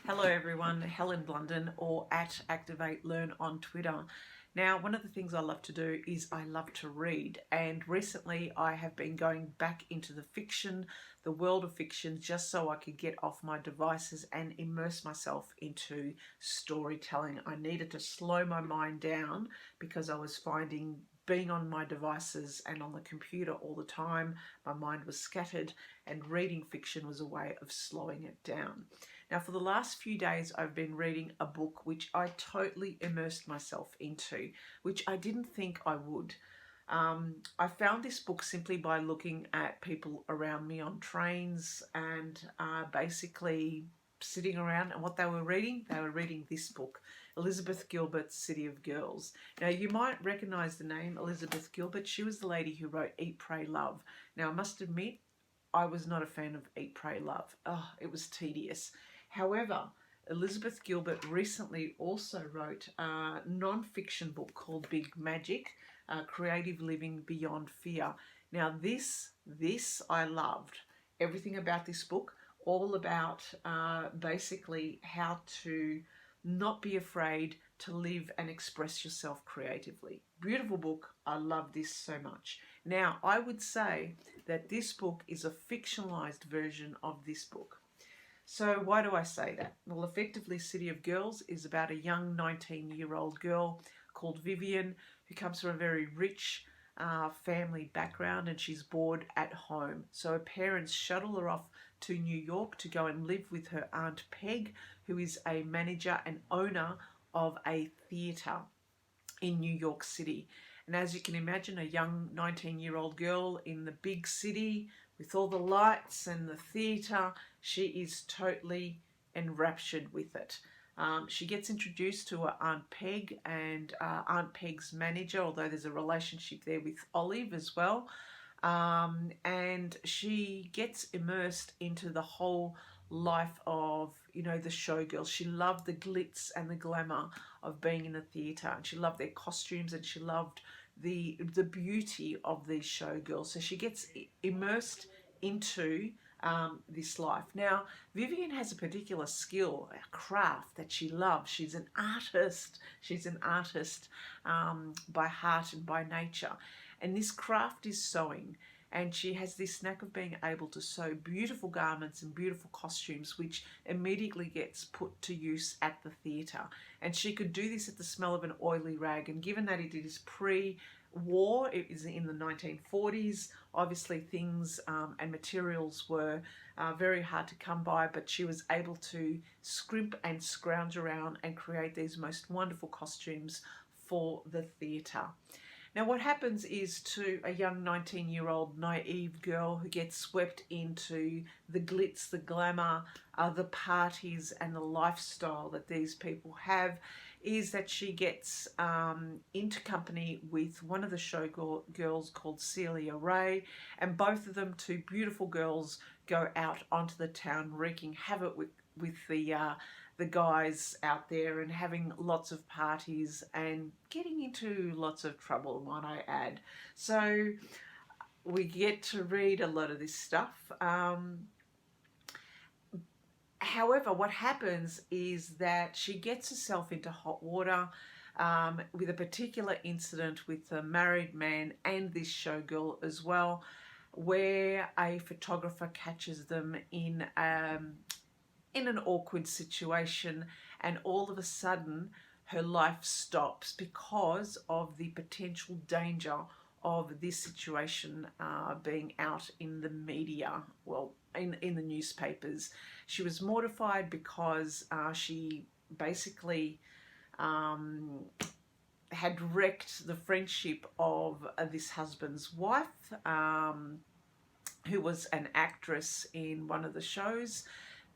Hello everyone, Helen Blunden or at Activate Learn on Twitter. Now, one of the things I love to do is I love to read, and recently I have been going back into the world of fiction, just so I could get off my devices and immerse myself into storytelling. I needed to slow my mind down because I was finding being on my devices and on the computer all the time, my mind was scattered, and reading fiction was a way of slowing it down. Now, for the last few days, I've been reading a book which I totally immersed myself into, which I didn't think I would. I found this book simply by looking at people around me on trains and basically sitting around, and what they were reading this book, Elizabeth Gilbert's City of Girls. Now, you might recognize the name Elizabeth Gilbert. She was the lady who wrote Eat, Pray, Love. Now, I must admit, I was not a fan of Eat, Pray, Love. Oh, it was tedious. However, Elizabeth Gilbert recently also wrote a non-fiction book called Big Magic, Creative Living Beyond Fear. Now, this I loved. Everything about this book, all about basically how to not be afraid to live and express yourself creatively. Beautiful book. I love this so much. Now, I would say that this book is a fictionalized version of this book. So why do I say that? Well, effectively, City of Girls is about a young 19-year-old girl called Vivian who comes from a very rich family background, and she's bored at home. So her parents shuttle her off to New York to go and live with her Aunt Peg, who is a manager and owner of a theatre in New York City. And as you can imagine, a young 19-year-old girl in the big city with all the lights and the theatre, she is totally enraptured with it. She gets introduced to her Aunt Peg and Aunt Peg's manager, although there's a relationship there with Olive as well. And she gets immersed into the whole life of, the showgirls. She loved the glitz and the glamour of being in the theatre, and she loved their costumes, and she loved the beauty of these showgirls. So she gets immersed into this life. Now, Vivian has a particular skill, a craft that she loves. She's an artist. She's an artist by heart and by nature. And this craft is sewing. And she has this knack of being able to sew beautiful garments and beautiful costumes, which immediately gets put to use at the theatre. And she could do this at the smell of an oily rag. And given that it is pre-war, it is in the 1940s, obviously things and materials were very hard to come by, but she was able to scrimp and scrounge around and create these most wonderful costumes for the theatre. Now, what happens is, to a young 19-year-old naive girl who gets swept into the glitz, the glamour, the parties and the lifestyle that these people have, is that she gets into company with one of the showgirls called Celia Ray, and both of them, two beautiful girls, go out onto the town wreaking havoc with the guys out there and having lots of parties and getting into lots of trouble, might I add. So we get to read a lot of this stuff. However, what happens is that she gets herself into hot water with a particular incident with a married man and this showgirl as well, where a photographer catches them in an awkward situation, and all of a sudden her life stops because of the potential danger of this situation being out in the media, well, in the newspapers. She was mortified because she basically had wrecked the friendship of this husband's wife, who was an actress in one of the shows,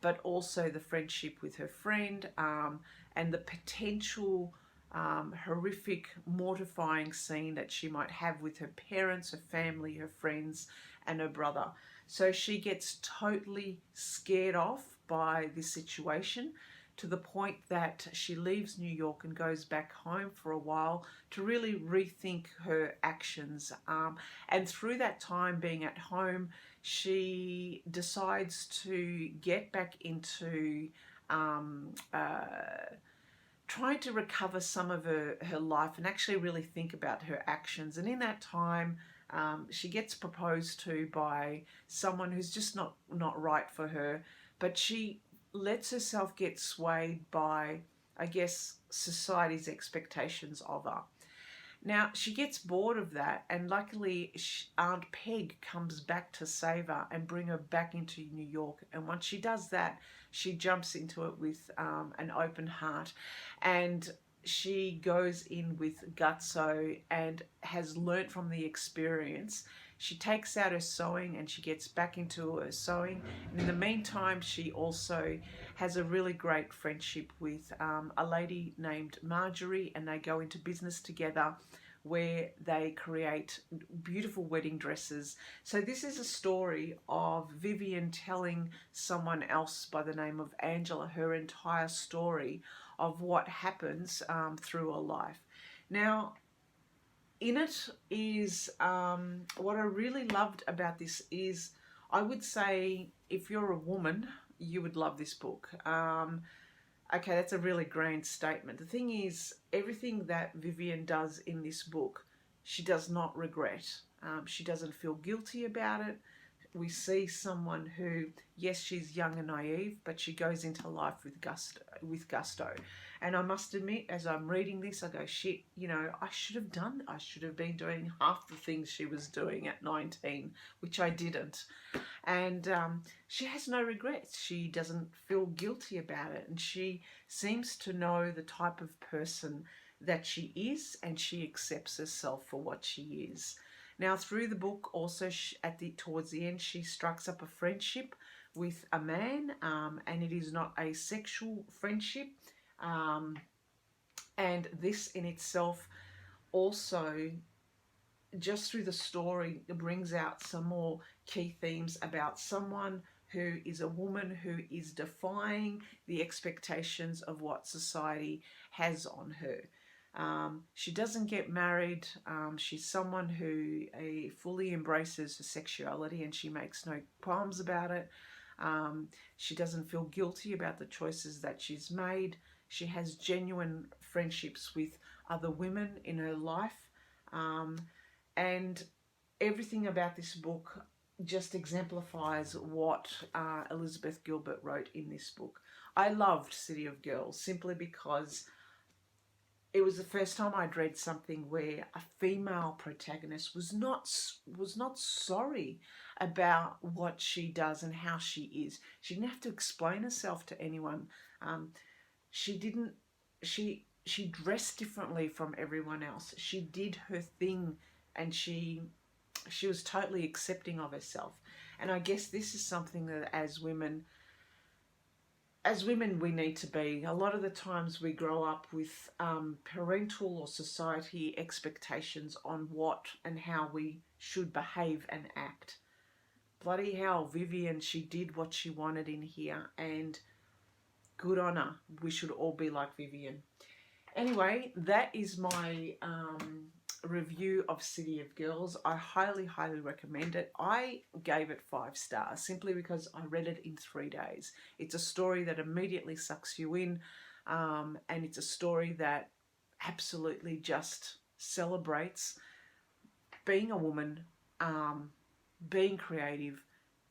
but also the friendship with her friend, and the potential horrific, mortifying scene that she might have with her parents, her family, her friends, and her brother. So she gets totally scared off by this situation, to the point that she leaves New York and goes back home for a while to really rethink her actions. And through that time being at home, she decides to get back into trying to recover some of her life and actually really think about her actions. And in that time, she gets proposed to by someone who's just not right for her, but she lets herself get swayed by, I guess, society's expectations of her. Now, she gets bored of that, and luckily Aunt Peg comes back to save her and bring her back into New York. And once she does that, she jumps into it with an open heart, and she goes in with gutso and has learnt from the experience. She takes out her sewing and she gets back into her sewing. And in the meantime, she also has a really great friendship with a lady named Marjorie, and they go into business together where they create beautiful wedding dresses. So this is a story of Vivian telling someone else by the name of Angela her entire story of what happens through her life. Now, in it is, what I really loved about this is, I would say if you're a woman, you would love this book. Okay, that's a really grand statement. The thing is, everything that Vivian does in this book, she does not regret. She doesn't feel guilty about it. We see someone who, yes, she's young and naive, but she goes into life with gusto. And I must admit, as I'm reading this, I go, shit, you know, I should have been doing half the things she was doing at 19, which I didn't. And she has no regrets. She doesn't feel guilty about it. And she seems to know the type of person that she is, and she accepts herself for what she is. Now, through the book, also towards the end, she strikes up a friendship with a man, and it is not a sexual friendship. And this in itself also, just through the story, brings out some more key themes about someone who is a woman who is defying the expectations of what society has on her. She doesn't get married. She's someone who fully embraces her sexuality, and she makes no qualms about it. She doesn't feel guilty about the choices that she's made. She has genuine friendships with other women in her life. And everything about this book just exemplifies what Elizabeth Gilbert wrote in this book. I loved City of Girls simply because it was the first time I'd read something where a female protagonist was not sorry about what she does and how she is. She didn't have to explain herself to anyone. She dressed differently from everyone else. She did her thing, and she was totally accepting of herself. And I guess this is something that as women we need to be. A lot of the times we grow up with parental or society expectations on what and how we should behave and act. Bloody hell, Vivian, she did what she wanted in here, and good on her. We should all be like Vivian. Anyway, that is my review of City of Girls. I highly, highly recommend it. I gave it 5 stars simply because I read it in 3 days. It's a story that immediately sucks you in, and it's a story that absolutely just celebrates being a woman, being creative,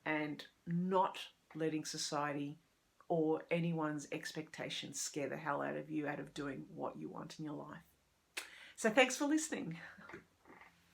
and not letting society or anyone's expectations scare the hell out of you out of doing what you want in your life. So thanks for listening.